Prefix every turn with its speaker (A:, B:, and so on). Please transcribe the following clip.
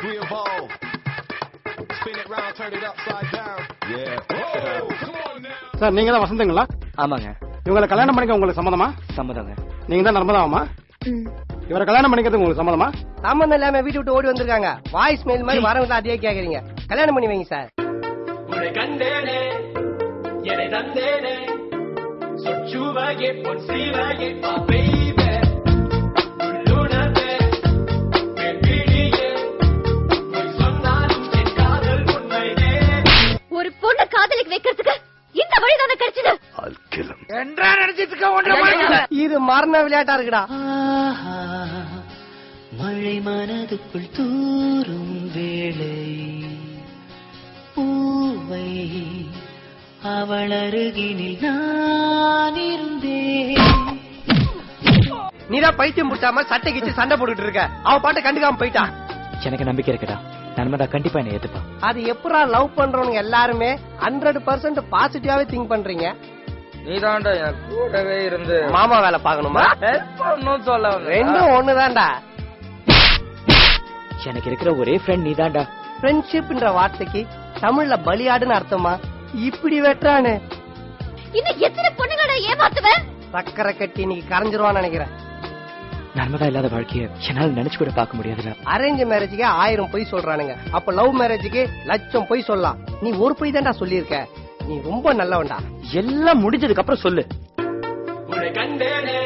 A: We evolve. Spin it round, turn it upside down. Yeah. Whoa, come on now.
B: Sir நீங்க தான் வசந்தங்களா?
C: ஆமாங்க.
B: இவங்களை கல்யாணம் பண்ணிக்க உங்களுக்கு சம்மதமா?
C: சம்மதங்க.
B: நீங்க தான் நர்மதாமா? இவரை கல்யாணம் பண்ணிக்கிறது உங்களுக்கு சம்மதமா?
D: சம்மந்தம் இல்லாம வீட்டு விட்டு ஓடி வந்திருக்காங்க. வாய்ஸ் மெயில் மாதிரி வரவங்க அதே கேக்குறீங்க. கல்யாணம் பண்ணி வைங்க சார்.
E: உன்னை கண்டேனே என்னை தந்தேனே சொச்சுவகே பொன் சீவகே பேபே உள்ளுணர்வே பெண்பிடியே பொய் சொன்னாலும் என் காதல் உண்மையே.
F: ஒரு பொண்ணு காதலிக்கு வைக்கிறதுக்கு இந்த வழிதானே கிடைச்சது.
D: என்றா நினைச்சிட்டு இது மரண விளையாட்டா இருக்குடா.
G: மழை மனதுக்குள் தூரும் வேளை பூவை அவள் அருகினில் நான் இருந்தேன்.
D: நீதான் பைத்தியம் புடிச்சாம சட்டை கிச்சு சண்டை போட்டுட்டு இருக்க. அவ பாட்ட கண்டுக்காம போயிட்டான்.
C: எனக்கு நம்பிக்கை இருக்குடா. நர்மதா கண்டிப்பா என்ன ஏத்துப்பா.
D: அது எப்படா லவ் பண்றவங்க எல்லாருமே 100% பாசிட்டிவாவே திங்க் பண்றீங்க.
H: நீதான்டா எனக்கு கூடவே இருந்து
D: மாமா வேலை பாக்கணுமா?
H: சொல்ல
D: ரெண்டும் ஒண்ணுதான்டா.
C: எனக்கு இருக்கிற ஒரே ஃப்ரெண்ட் நீதான்டா.
D: ஃப்ரெண்ட்ஷிப்ன்ற வார்த்தைக்கு தமிழ்ல பலியாடுன்னு அர்த்தமா? இப்படி வெட்டானு
F: இன்னும் எத்தனை பொண்ணுங்கள ஏமாத்துவேன்?
D: சக்கரை கட்டி இன்னைக்கு கரைஞ்சிருவான்னு நினைக்கிறேன்.
C: நர்மதா இல்லாத வாழ்க்கைய என்னால நினைச்சு கூட பார்க்க முடியாதுல.
D: அரேஞ்ச் மேரேஜுக்கு 1000 பொய் சொல்றானுங்க. அப்ப லவ் மேரேஜுக்கு 1,00,000 பொய் சொல்லலாம். நீ ஒரு பொய் தான்டா சொல்லியிருக்க. நீ ரொம்ப நல்லவன்டா.
C: எல்லாம் முடிஞ்சதுக்கு அப்புறம் சொல்லு.
E: உன்னை கண்டேனே